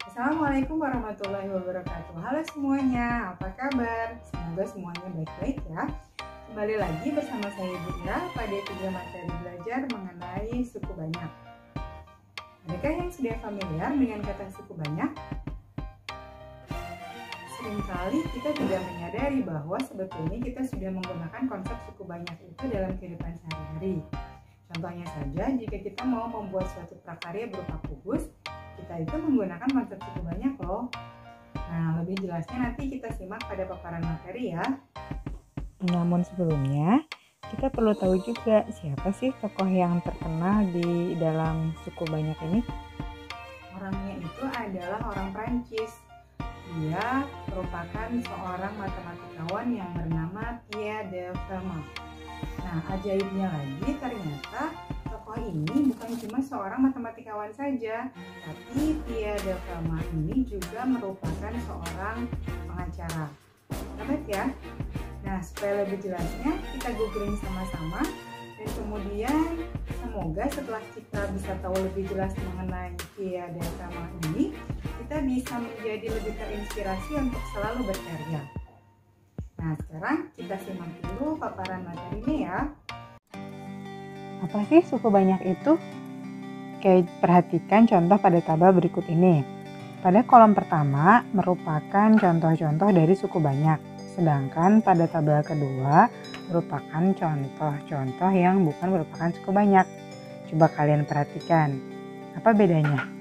Assalamualaikum warahmatullahi wabarakatuh. Halo semuanya, apa kabar? Semoga semuanya baik-baik ya. Kembali lagi bersama saya Bunda pada 3 materi belajar mengenai suku banyak. Adakah yang sudah familiar dengan kata suku banyak? Seringkali kita tidak menyadari bahwa sebetulnya kita sudah menggunakan konsep suku banyak itu dalam kehidupan sehari-hari. Contohnya saja, jika kita mau membuat suatu prakarya berupa kubus, kita itu menggunakan konsep suku banyak loh. Nah, lebih jelasnya nanti kita simak pada paparan materi ya. Namun sebelumnya, kita perlu tahu juga siapa sih tokoh yang terkenal di dalam suku banyak ini? Orangnya itu adalah orang Prancis. Dia merupakan seorang matematikawan yang bernama Pierre de Fermat. Nah, ajaibnya lagi ternyata tokoh ini bukan cuma seorang matematikawan saja, tapi Pierre de Fermat ini juga merupakan seorang pengacara. Hebat ya? Nah, supaya lebih jelasnya kita googling sama-sama, dan kemudian semoga setelah kita bisa tahu lebih jelas mengenai Pierre de Fermat ini, kita bisa menjadi lebih terinspirasi untuk selalu berkarya. Nah, sekarang kita simak dulu paparan materinya ya. Apa sih suku banyak itu? Oke, perhatikan contoh pada tabel berikut ini. Pada kolom pertama merupakan contoh-contoh dari suku banyak, sedangkan pada tabel kedua merupakan contoh-contoh yang bukan merupakan suku banyak. Coba kalian perhatikan, apa bedanya?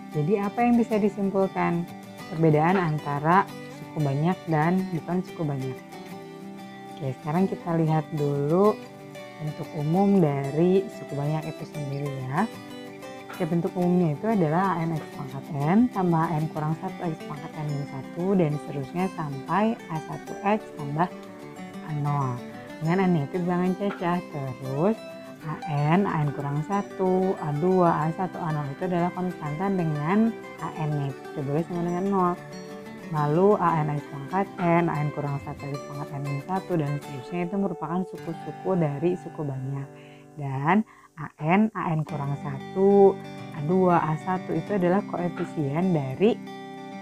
Jadi apa yang bisa disimpulkan? Perbedaan antara suku banyak dan bukan suku banyak. Oke, sekarang kita lihat dulu bentuk umum dari suku banyak itu sendiri ya. Oke, bentuk umumnya itu adalah AN X pangkat N tambah AN kurang 1 X pangkat N min 1 dan seterusnya sampai A1X tambah A0. Dengan N itu bilangan cacah, terus AN kurang 1, A2, A1, A0 itu adalah konstanta dengan AN-nya itu boleh sama dengan 0. Lalu AN X pangkat N, AN kurang 1 X pangkat N min 1 dan seterusnya itu merupakan suku-suku dari suku banyak. Dan AN kurang 1, A2, A1 itu adalah koefisien dari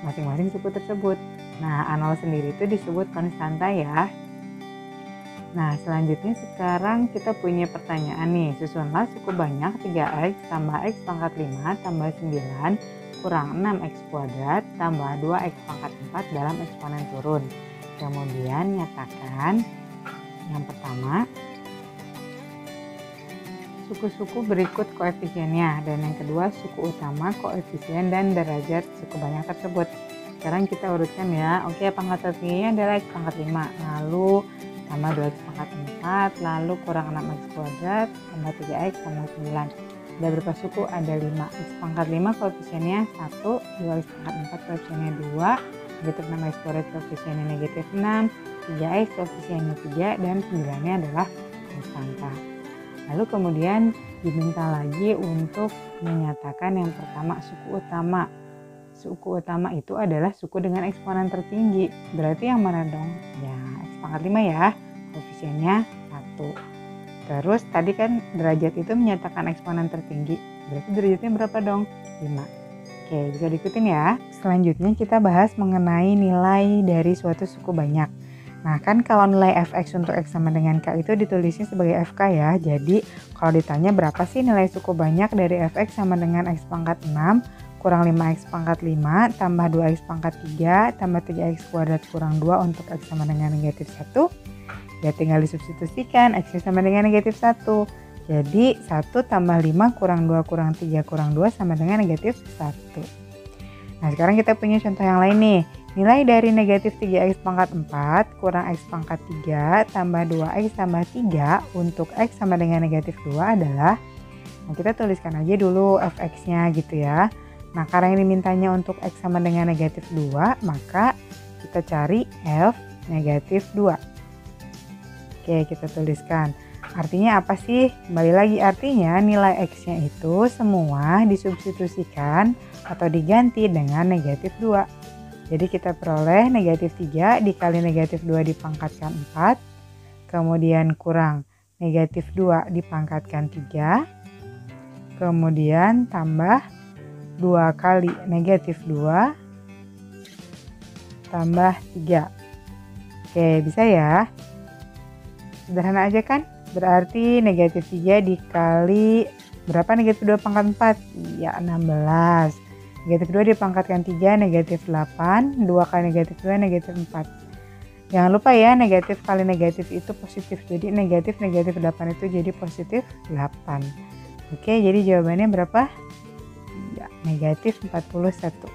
masing-masing suku tersebut. Nah, A0 sendiri itu disebut konstanta ya. Nah, selanjutnya sekarang kita punya pertanyaan nih. Susunlah suku banyak 3x tambah x pangkat 5 tambah 9 kurang 6x kuadrat tambah 2x pangkat 4 dalam eksponen turun. Kemudian nyatakan yang pertama suku-suku berikut koefisiennya, dan yang kedua suku utama, koefisien dan derajat suku banyak tersebut. Sekarang kita urutkan ya. Oke, pangkat tertingginya adalah x pangkat 5, lalu tambah 2x pangkat 4, lalu kurang 6x kuadrat, tambah 3x, tambah 9. Ada berapa suku? Ada 5. X pangkat 5 koefisiennya 1, 2x pangkat 4 koefisiennya 2, negatif 6x kuadrat koefisiennya negatif 6, 3x koefisiennya 3, dan 9-nya adalah konstanta. Lalu kemudian diminta lagi untuk menyatakan yang pertama suku utama. Suku utama itu adalah suku dengan eksponen tertinggi. Berarti yang mana dong? Ya, X pangkat 5 ya. Koefisiennya 1. Terus tadi kan derajat itu menyatakan eksponen tertinggi. Berarti derajatnya berapa dong? 5. Oke, bisa diikutin ya. Selanjutnya kita bahas mengenai nilai dari suatu suku banyak. Nah, kan kalau nilai fx untuk x sama dengan k itu ditulisnya sebagai fk ya. Jadi kalau ditanya berapa sih nilai suku banyak dari fx sama dengan x pangkat 6 kurang 5x pangkat 5 tambah 2x pangkat 3 tambah 3x kuadrat kurang 2 untuk x sama dengan negatif 1. Ya tinggal disubstitusikan, x sama dengan negatif 1. Jadi 1 tambah 5 kurang 2 kurang 3 kurang 2 sama dengan negatif 1. Nah, sekarang kita punya contoh yang lain nih. Nilai dari negatif 3x pangkat 4 kurang x pangkat 3 tambah 2x tambah 3 untuk x sama dengan negatif 2 adalah, nah kita tuliskan aja dulu fx-nya gitu ya. Nah, karena ini mintanya untuk x sama dengan negatif 2, maka kita cari f negatif 2. Oke, kita tuliskan. Artinya apa sih? Kembali lagi, artinya nilai x-nya itu semua disubstitusikan atau diganti dengan negatif 2. Jadi kita peroleh negatif 3 dikali negatif 2 dipangkatkan 4. Kemudian kurang negatif 2 dipangkatkan 3. Kemudian tambah 2 kali negatif 2 tambah 3. Oke, bisa ya. Sederhana aja kan? Berarti negatif 3 dikali berapa negatif 2 pangkat 4? Ya 16. Negatif 2 dipangkatkan 3 negatif 8. 2 kali negatif 2 negatif 4. Jangan lupa ya, negatif kali negatif itu positif. Jadi negatif 8 itu jadi positif 8. Oke, jadi jawabannya berapa? Ya, negatif 41.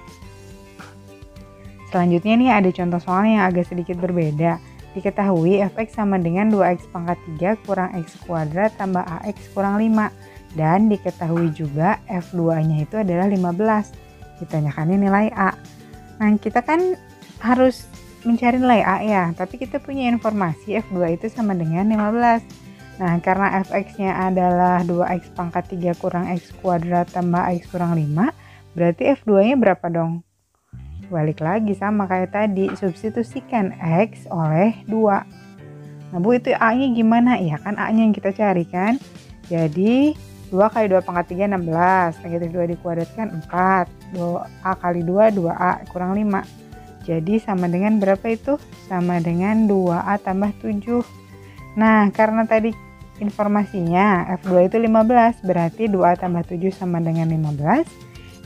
Selanjutnya nih ada contoh soal yang agak sedikit berbeda. Diketahui fx sama dengan 2x pangkat 3 kurang x kuadrat tambah ax kurang 5. Dan diketahui juga f2-nya itu adalah 15. Ditanyakannya nilai a. Nah, kita kan harus mencari nilai a ya, tapi kita punya informasi f2 itu sama dengan 15. Nah, karena fx-nya adalah 2x pangkat 3 kurang x kuadrat tambah x kurang 5, berarti f2-nya berapa dong? Balik lagi sama kayak tadi, substitusikan x oleh 2. Nah Bu, itu a-nya gimana? Ya kan a-nya yang kita cari kan. Jadi 2 kali 2 pangkat 3 16, negatif 2 dikuadratkan 4, 2a kali 2 2a kurang 5. Jadi sama dengan berapa itu? Sama dengan 2a tambah 7. Nah, karena tadi informasinya f2 itu 15, berarti 2a tambah 7 sama dengan 15,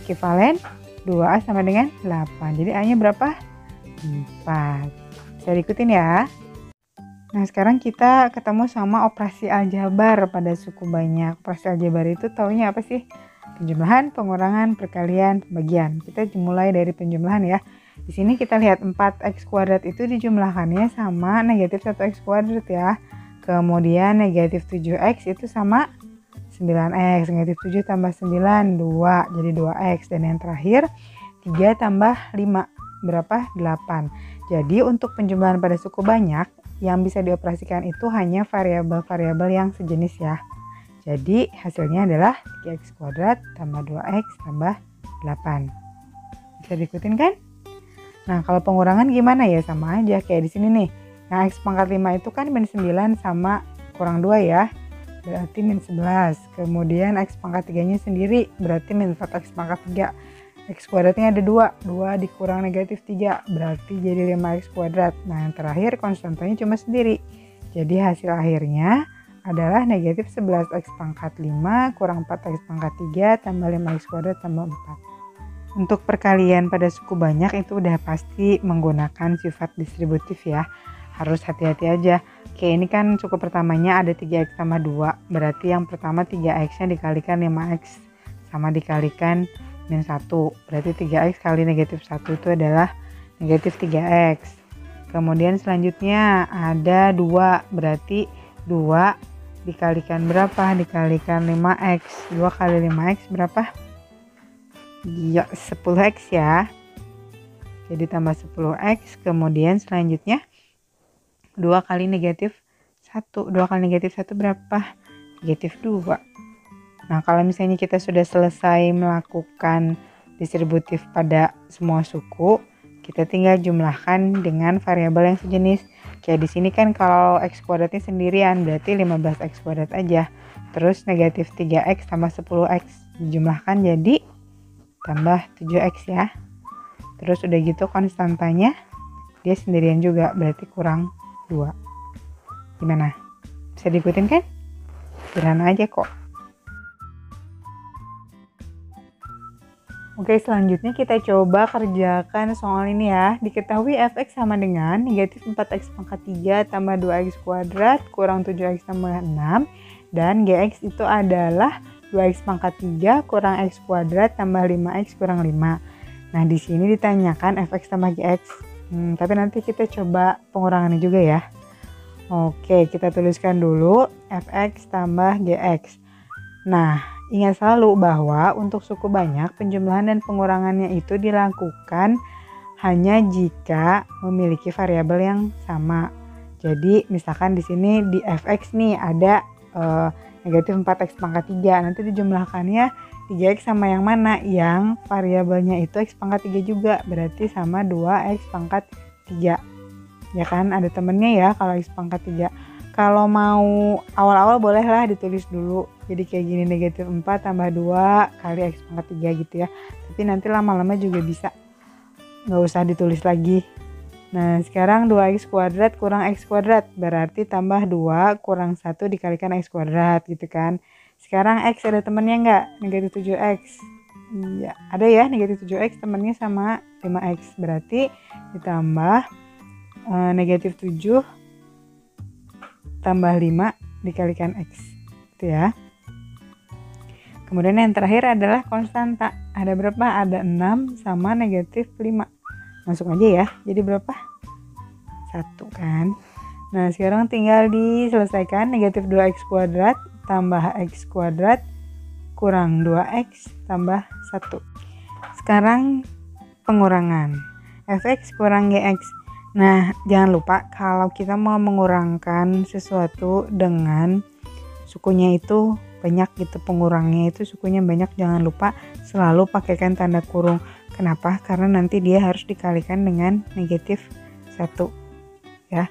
ekivalen 2a sama dengan 8. Jadi a-nya berapa? 4. Bisa diikutin ya. Nah, sekarang kita ketemu sama operasi aljabar pada suku banyak. Operasi aljabar itu taunya apa sih? Penjumlahan, pengurangan, perkalian, pembagian. Kita mulai dari penjumlahan ya. Di sini kita lihat 4x kuadrat itu dijumlahkannya sama negatif 1x kuadrat ya. Kemudian negatif 7x itu sama 9x, negatif 7 tambah 9, 2, jadi 2x. Dan yang terakhir 3 tambah 5, berapa? 8. Jadi untuk penjumlahan pada suku banyak, yang bisa dioperasikan itu hanya variabel-variabel yang sejenis ya. Jadi hasilnya adalah 3x kuadrat tambah 2x tambah 8. Bisa diikutin kan? Nah, kalau pengurangan gimana ya? Sama aja kayak di sini nih. Yang x pangkat 5 itu kan min 9 sama kurang 2 ya. Berarti min 11. Kemudian x pangkat 3-nya sendiri berarti min 4x pangkat 3. X kuadratnya ada 2. 2 dikurang negatif 3 berarti jadi 5x kuadrat. Nah, yang terakhir konstantanya cuma sendiri. Jadi hasil akhirnya adalah negatif 11x pangkat 5 kurang 4x pangkat 3 tambah 5x kuadrat tambah 4. Untuk perkalian pada suku banyak itu udah pasti menggunakan sifat distributif ya. Harus hati-hati aja. Oke, ini kan suku pertamanya ada 3x sama 2. Berarti yang pertama 3x-nya dikalikan 5x sama dikalikan min 1. Berarti 3x kali negatif 1 itu adalah negatif 3x. Kemudian selanjutnya ada 2. Berarti 2 dikalikan berapa? Dikalikan 5x. 2 kali 5x berapa? Ya, 10x ya. Jadi tambah 10x. Kemudian selanjutnya 2 kali negatif 1. 2 kali negatif 1 berapa? Negatif 2. Nah, kalau misalnya kita sudah selesai melakukan distributif pada semua suku, kita tinggal jumlahkan dengan variabel yang sejenis. Kayak di sini kan kalau x kuadratnya sendirian, berarti 15x kuadrat aja. Terus negatif 3x tambah 10x dijumlahkan jadi tambah 7x ya. Terus udah gitu konstantanya dia sendirian juga, berarti kurang 2. Gimana? Bisa diikutin kan? Sederhana aja kok. Oke, selanjutnya kita coba kerjakan soal ini ya. Diketahui fx sama dengan negatif 4x pangkat 3 tambah 2x kuadrat kurang 7x tambah 6. Dan gx itu adalah 2x pangkat 3 kurang x kuadrat tambah 5x kurang 5. Nah, di sini ditanyakan fx tambah gx. Tapi nanti kita coba pengurangannya juga ya. Oke, kita tuliskan dulu fx tambah gx. Nah, ingat selalu bahwa untuk suku banyak penjumlahan dan pengurangannya itu dilakukan hanya jika memiliki variabel yang sama. Jadi misalkan di sini di fx nih ada negatif 4x pangkat 3, nanti dijumlahkannya 3x sama yang mana? Yang variabelnya itu x pangkat 3 juga, berarti sama 2x pangkat 3. Ya kan, ada temennya ya kalau x pangkat 3. Kalau mau awal-awal bolehlah ditulis dulu. Jadi kayak gini, negatif 4 tambah 2 kali x pangkat 3 gitu ya. Tapi nanti lama-lama juga bisa. Nggak usah ditulis lagi. Nah sekarang 2x kuadrat kurang x kuadrat. Berarti tambah 2 kurang 1 dikalikan x kuadrat gitu kan. Sekarang x ada temennya nggak? Negatif 7x. Iya ada ya, negatif 7x temennya sama 5x. Berarti ditambah negatif 7 tambah 5 dikalikan x gitu ya. Kemudian yang terakhir adalah konstanta. Ada berapa? Ada 6 sama negatif 5. Masuk aja ya. Jadi berapa? 1 kan. Nah sekarang tinggal diselesaikan. Negatif 2x kuadrat tambah x kuadrat kurang 2x tambah 1. Sekarang pengurangan. Fx kurang gx. Nah jangan lupa kalau kita mau mengurangkan sesuatu dengan sukunya itu banyak gitu, pengurangnya itu sukunya banyak, jangan lupa selalu pakaikan tanda kurung. Kenapa? Karena nanti dia harus dikalikan dengan negatif 1 ya.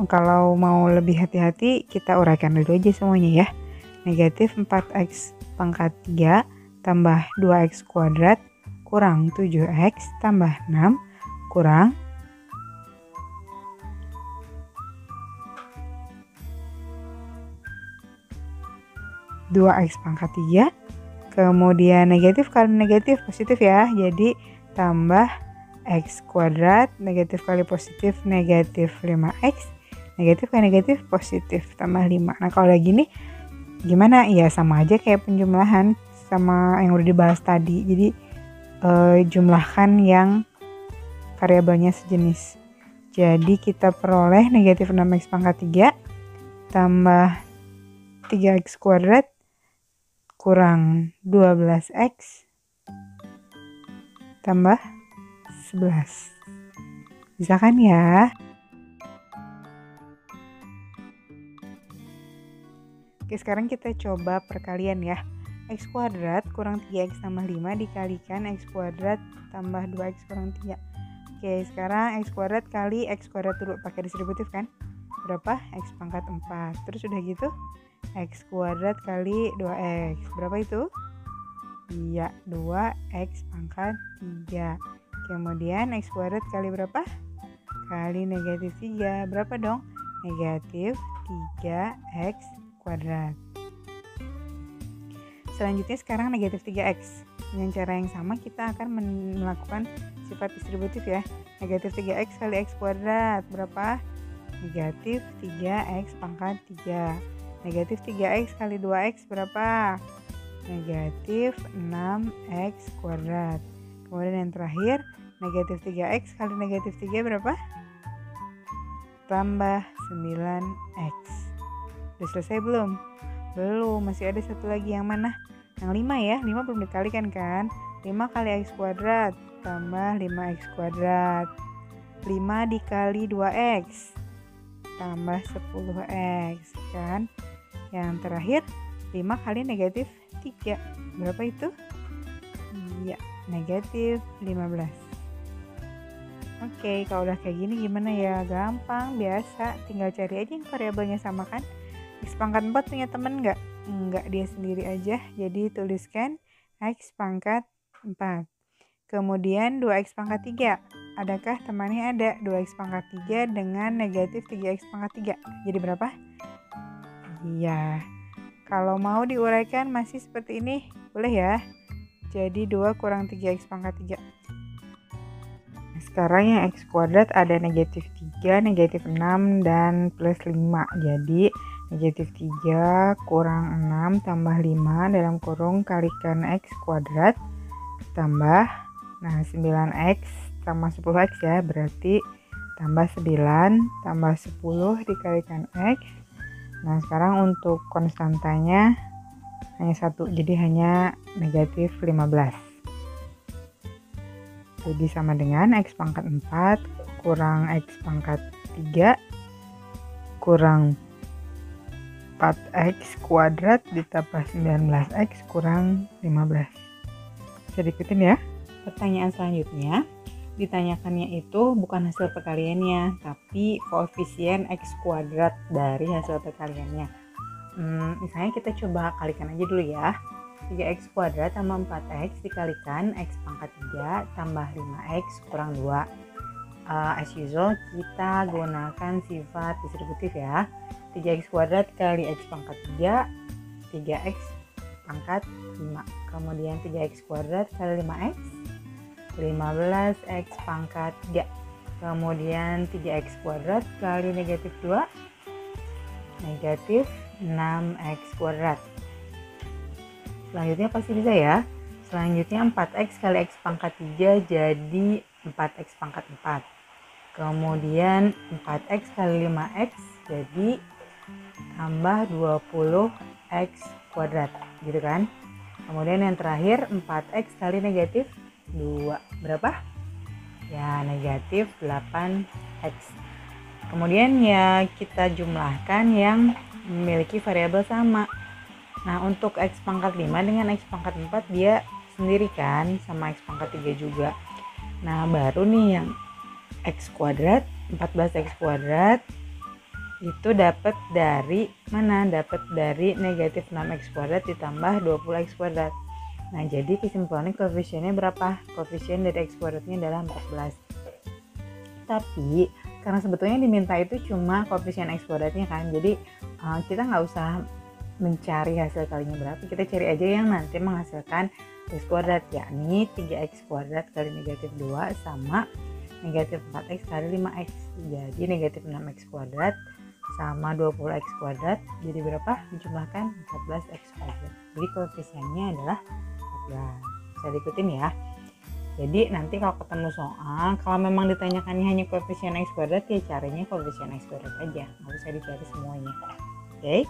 Kalau mau lebih hati-hati kita uraikan dulu aja semuanya ya. Negatif 4x pangkat 3 tambah 2x kuadrat kurang 7x tambah 6 kurang 2x pangkat 3, kemudian negatif kali negatif positif ya, jadi tambah x kuadrat, negatif kali positif negatif 5x, negatif kali negatif positif tambah 5. Nah kalau lagi gini gimana? Ya sama aja kayak penjumlahan sama yang udah dibahas tadi, jadi jumlahkan yang variabelnya sejenis. Jadi kita peroleh negatif 6x pangkat 3 tambah 3x kuadrat kurang 12x tambah 11. Bisa kan ya? Oke sekarang kita coba perkalian ya. X kuadrat kurang 3x tambah 5 dikalikan x kuadrat tambah 2x kurang 3. Oke sekarang x kuadrat kali x kuadrat dulu pakai distributif kan. Berapa? X pangkat 4. Terus udah gitu x kuadrat kali 2x. Berapa itu? Iya, 2x pangkat 3. Kemudian x kuadrat kali berapa? Kali negatif 3. Berapa dong? Negatif 3x kuadrat. Selanjutnya sekarang negatif 3x. Dengan cara yang sama kita akan melakukan sifat distributif ya. Negatif 3x kali x kuadrat. Berapa? Negatif 3x pangkat 3. Negatif 3x kali 2x berapa? Negatif 6x kuadrat. Kemudian yang terakhir, negatif 3x kali negatif 3 berapa? Tambah 9x. Udah selesai belum? Belum, masih ada satu lagi, yang mana? Yang 5 ya, 5 belum dikalikan kan? 5 kali x kuadrat tambah 5x kuadrat. 5 dikali 2x tambah 10x kan? Yang terakhir 5 kali negatif 3. Berapa itu? Iya, negatif 15. Oke, kalau udah kayak gini gimana ya? Gampang, biasa. Tinggal cari aja yang variabelnya sama kan. X pangkat 4 punya temen nggak? Enggak, dia sendiri aja. Jadi tuliskan X pangkat 4. Kemudian 2x pangkat 3. Adakah temannya? Ada. 2x pangkat 3 dengan negatif 3x pangkat 3. Jadi berapa? Iya, kalau mau diuraikan masih seperti ini, boleh ya. Jadi 2 kurang 3x pangkat 3. Sekarang yang x kuadrat ada negatif 3, negatif 6, dan plus 5. Jadi negatif 3 kurang 6 tambah 5 dalam kurung kalikan x kuadrat tambah, nah 9x tambah 10x ya, berarti tambah 9 tambah 10 dikalikan x. Nah sekarang untuk konstantanya hanya 1, jadi hanya negatif 15. Jadi sama dengan x pangkat 4 kurang x pangkat 3 kurang 4x kuadrat ditambah 19x kurang 15. Bisa diikutin ya. Pertanyaan selanjutnya, ditanyakannya itu bukan hasil perkaliannya, tapi koefisien x kuadrat dari hasil perkaliannya. Misalnya kita coba kalikan aja dulu ya. 3x kuadrat tambah 4x dikalikan x pangkat 3 tambah 5x kurang 2. As usual kita gunakan sifat distributif ya. 3x kuadrat kali x pangkat 3, 3x pangkat 5. Kemudian 3x kuadrat kali 5x, 15x pangkat 3. Kemudian 3x kuadrat kali negatif 2, negatif 6x kuadrat. Selanjutnya pasti bisa ya. Selanjutnya 4x kali x pangkat 3 jadi 4x pangkat 4. Kemudian 4x kali 5x jadi tambah 20x kuadrat, gitu kan. Kemudian yang terakhir 4x kali negatif 2 berapa? Ya, negatif 8x. Kemudian ya kita jumlahkan yang memiliki variabel sama. Nah, untuk x pangkat 5 dengan x pangkat 4 dia sendiri kan, sama x pangkat 3 juga. Nah, baru nih yang x kuadrat, 14x kuadrat itu dapat dari mana? Dapat dari negatif 6x kuadrat ditambah 20x kuadrat. Nah, jadi kesimpulannya koefisiennya berapa? Koefisien dari x kuadratnya adalah 14. Tapi karena sebetulnya diminta itu cuma koefisien x kuadratnya kan, jadi kita nggak usah mencari hasil kalinya berapa, kita cari aja yang nanti menghasilkan x kuadrat, yakni 3x kuadrat kali negatif 2 sama negatif 4x kali 5x. Jadi negatif 6x kuadrat sama 20x kuadrat jadi berapa? Dijumlahkan 14x kuadrat. Jadi koefisiennya adalah 14. Bisa diikutin ya. Jadi nanti kalau ketemu soal, kalau memang ditanyakannya hanya koefisien x kuadrat, ya caranya koefisien x kuadrat aja, nggak usah dicari semuanya. Oke?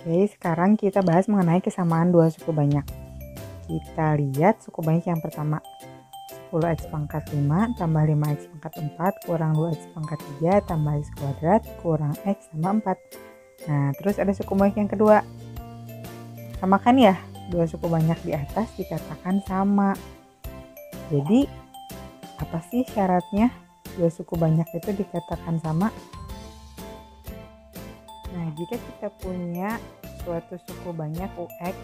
Oke, sekarang kita bahas mengenai kesamaan dua suku banyak. Kita lihat suku banyak yang pertama, 10x pangkat 5 tambah 5x pangkat 4 kurang 2x pangkat 3 tambah x kuadrat kurang x tambah 4. Nah, terus ada suku banyak yang kedua. Sama kan ya, dua suku banyak di atas dikatakan sama. Jadi, apa sih syaratnya dua suku banyak itu dikatakan sama? Nah, jika kita punya suatu suku banyak UX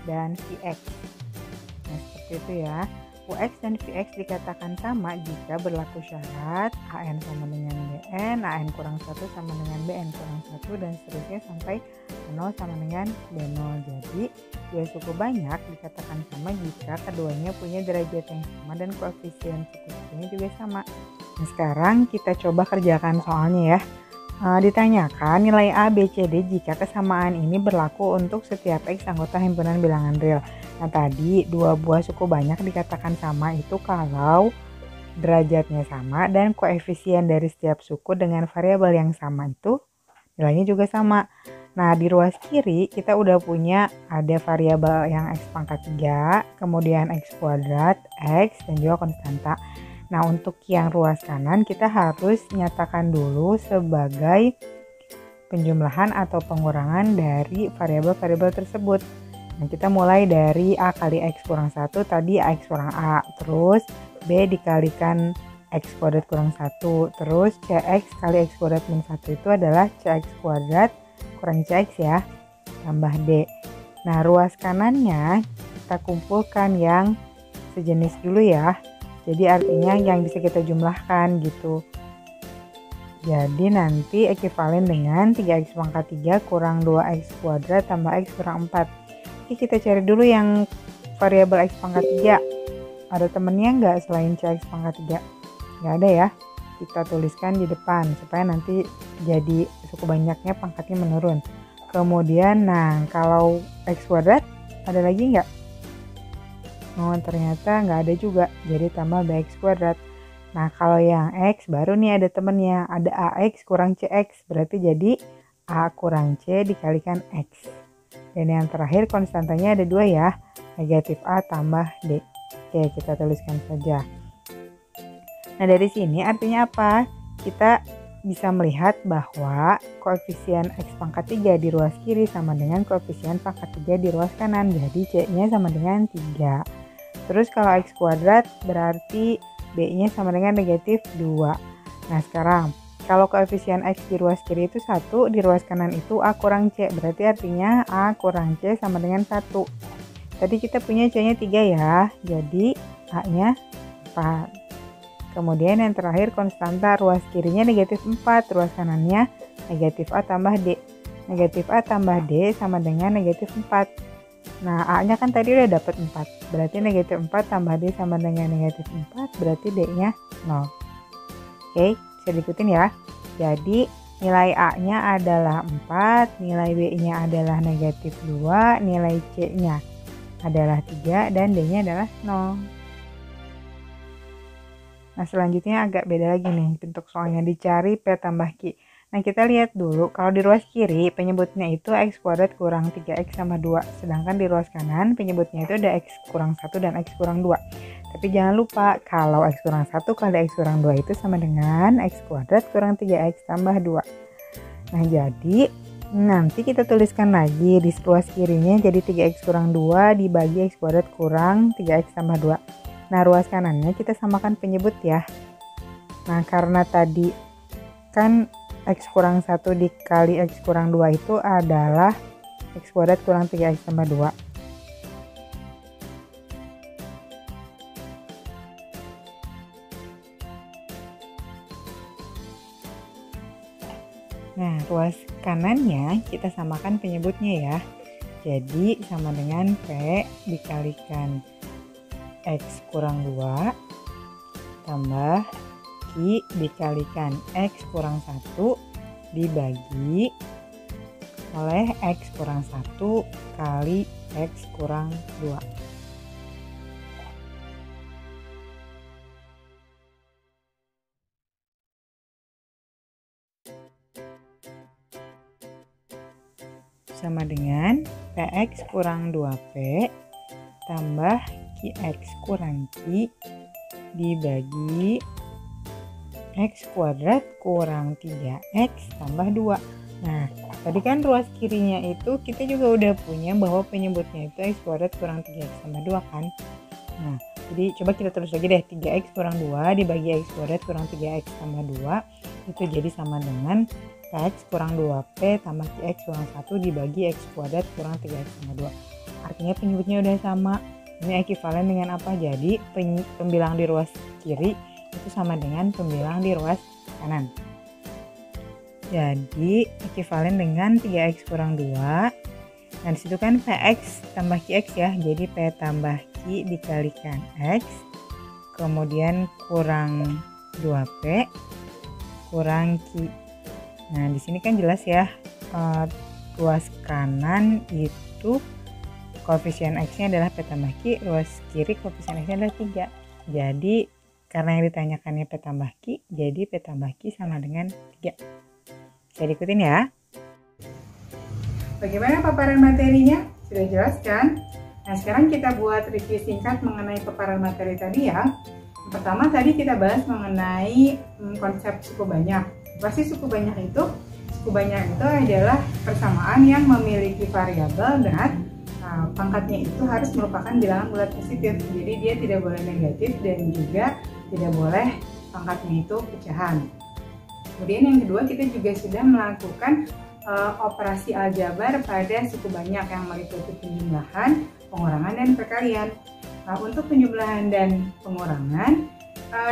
dan VX. Nah, seperti itu ya. UX dan VX dikatakan sama jika berlaku syarat AN sama dengan BN, AN kurang 1 sama dengan BN kurang 1, dan seterusnya sampai 0 sama dengan B0. Jadi, dua suku banyak dikatakan sama jika keduanya punya derajat yang sama dan koefisien suku-sukunya juga sama. Nah, sekarang kita coba kerjakan soalnya ya. Ditanyakan nilai A, B, C, D jika kesamaan ini berlaku untuk setiap X anggota himpunan bilangan real. Nah, tadi dua buah suku banyak dikatakan sama itu kalau derajatnya sama dan koefisien dari setiap suku dengan variabel yang sama itu nilainya juga sama. Nah, di ruas kiri kita udah punya ada variabel yang X pangkat 3, kemudian X kuadrat, X, dan juga konstanta. Nah, untuk yang ruas kanan kita harus nyatakan dulu sebagai penjumlahan atau pengurangan dari variabel-variabel tersebut. Nah, kita mulai dari A kali X kurang 1, tadi X kurang A. Terus B dikalikan X kuadrat kurang 1. Terus CX kali X kuadrat min 1 itu adalah CX kuadrat kurang CX ya, tambah D. Nah, ruas kanannya kita kumpulkan yang sejenis dulu ya. Jadi artinya yang bisa kita jumlahkan gitu. Jadi nanti ekivalen dengan 3x pangkat 3 kurang 2x kuadrat tambah x kurang 4. Oke, kita cari dulu yang variabel x pangkat 3. Ada temennya nggak selain cx pangkat 3? Nggak ada ya. Kita tuliskan di depan supaya nanti jadi suku banyaknya pangkatnya menurun. Kemudian, nah kalau x kuadrat ada lagi nggak? Oh, ternyata nggak ada juga, jadi tambah bx kuadrat. Nah, kalau yang x baru nih ada temennya, ada ax kurang cx, berarti jadi A kurang C dikalikan X. Dan yang terakhir konstantanya ada 2 ya, negatif A tambah D. Oke, kita tuliskan saja. Nah, dari sini artinya apa? Kita bisa melihat bahwa koefisien X pangkat 3 di ruas kiri sama dengan koefisien pangkat 3 di ruas kanan. Jadi C-nya sama dengan 3. Terus kalau X kuadrat berarti B-nya sama dengan negatif 2. Nah, sekarang kalau koefisien X di ruas kiri itu 1, di ruas kanan itu A kurang C. Berarti artinya A kurang C sama dengan 1. Tadi kita punya C-nya 3 ya. Jadi A-nya 4. Kemudian yang terakhir konstanta, ruas kirinya negatif 4, ruas kanannya negatif A tambah D. Negatif A tambah D sama dengan negatif 4. Nah, A-nya kan tadi udah dapat 4. Berarti negatif 4 tambah D sama dengan negatif 4, berarti D-nya 0. Oke, bisa diikutin ya. Jadi nilai A-nya adalah 4, nilai B-nya adalah negatif 2, nilai C-nya adalah 3, dan D-nya adalah 0. Nah, selanjutnya agak beda lagi nih bentuk soalnya, dicari P tambah Q. Nah, kita lihat dulu, kalau di ruas kiri penyebutnya itu X kuadrat kurang 3X sama 2. Sedangkan di ruas kanan penyebutnya itu ada X kurang 1 dan X kurang 2. Tapi jangan lupa, kalau X kurang 1 kali X kurang 2 itu sama dengan X kuadrat kurang 3X tambah 2. Nah, jadi nanti kita tuliskan lagi di ruas kirinya jadi 3X kurang 2 dibagi X kuadrat kurang 3X tambah 2. Nah, ruas kanannya kita samakan penyebut ya. Nah, karena tadi kan X kurang 1 dikali X kurang 2 itu adalah X kuadrat kurang 3X tambah 2. Nah, ruas kanannya kita samakan penyebutnya ya. Jadi sama dengan P dikalikan X kurang 2 tambah Q dikalikan X kurang 1 dibagi oleh X kurang 1 kali X kurang 2. Sama dengan PX kurang 2P tambah QX kurang Q dibagi X kuadrat kurang 3X tambah 2. Nah, tadi kan ruas kirinya itu kita juga udah punya bahwa penyebutnya itu X kuadrat kurang 3X tambah 2 kan. Nah, jadi coba kita tulis lagi deh, 3X kurang 2 dibagi X kuadrat kurang 3X tambah 2 itu jadi sama dengan X kurang 2P tambah QX kurang 1 dibagi X kuadrat kurang 3X tambah 2. Artinya penyebutnya udah sama. Ini ekivalen dengan apa? Jadi pembilang di ruas kiri itu sama dengan pembilang di ruas kanan. Jadi ekivalen dengan 3X kurang 2. Nah, disitu kan PX tambah QX ya. Jadi P tambah Q dikalikan X. Kemudian kurang 2P kurang Q. Nah, di sini kan jelas ya, ruas kanan itu koefisien X-nya adalah P tambah Q, ruas kiri koefisien X-nya adalah 3. Jadi, karena yang ditanyakannya P tambah Q, jadi P tambah Q sama dengan 3. Bisa diikutin ya. Bagaimana paparan materinya? Sudah jelas kan? Nah, sekarang kita buat review singkat mengenai paparan materi tadi ya. Yang pertama tadi kita bahas mengenai konsep suku banyak. Pasti suku banyak itu? Suku banyak itu adalah persamaan yang memiliki variabel dan pangkatnya itu harus merupakan bilangan bulat positif, jadi dia tidak boleh negatif dan juga tidak boleh pangkatnya itu pecahan. Kemudian yang kedua, kita juga sudah melakukan operasi aljabar pada suku banyak yang meliputi penjumlahan, pengurangan, dan perkalian. Nah, untuk penjumlahan dan pengurangan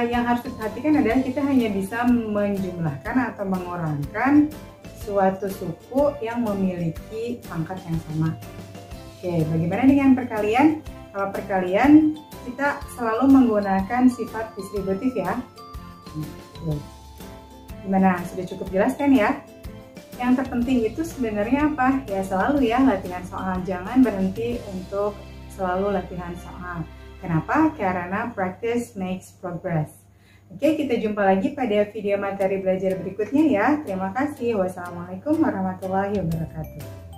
yang harus diperhatikan adalah kita hanya bisa menjumlahkan atau mengurangkan suatu suku yang memiliki pangkat yang sama. Oke, bagaimana dengan perkalian? Kalau perkalian, kita selalu menggunakan sifat distributif ya. Gimana? Sudah cukup jelas kan ya? Yang terpenting itu sebenarnya apa? Ya selalu ya latihan soal. Jangan berhenti untuk selalu latihan soal. Kenapa? Karena practice makes progress. Oke, kita jumpa lagi pada video materi belajar berikutnya ya. Terima kasih. Wassalamualaikum warahmatullahi wabarakatuh.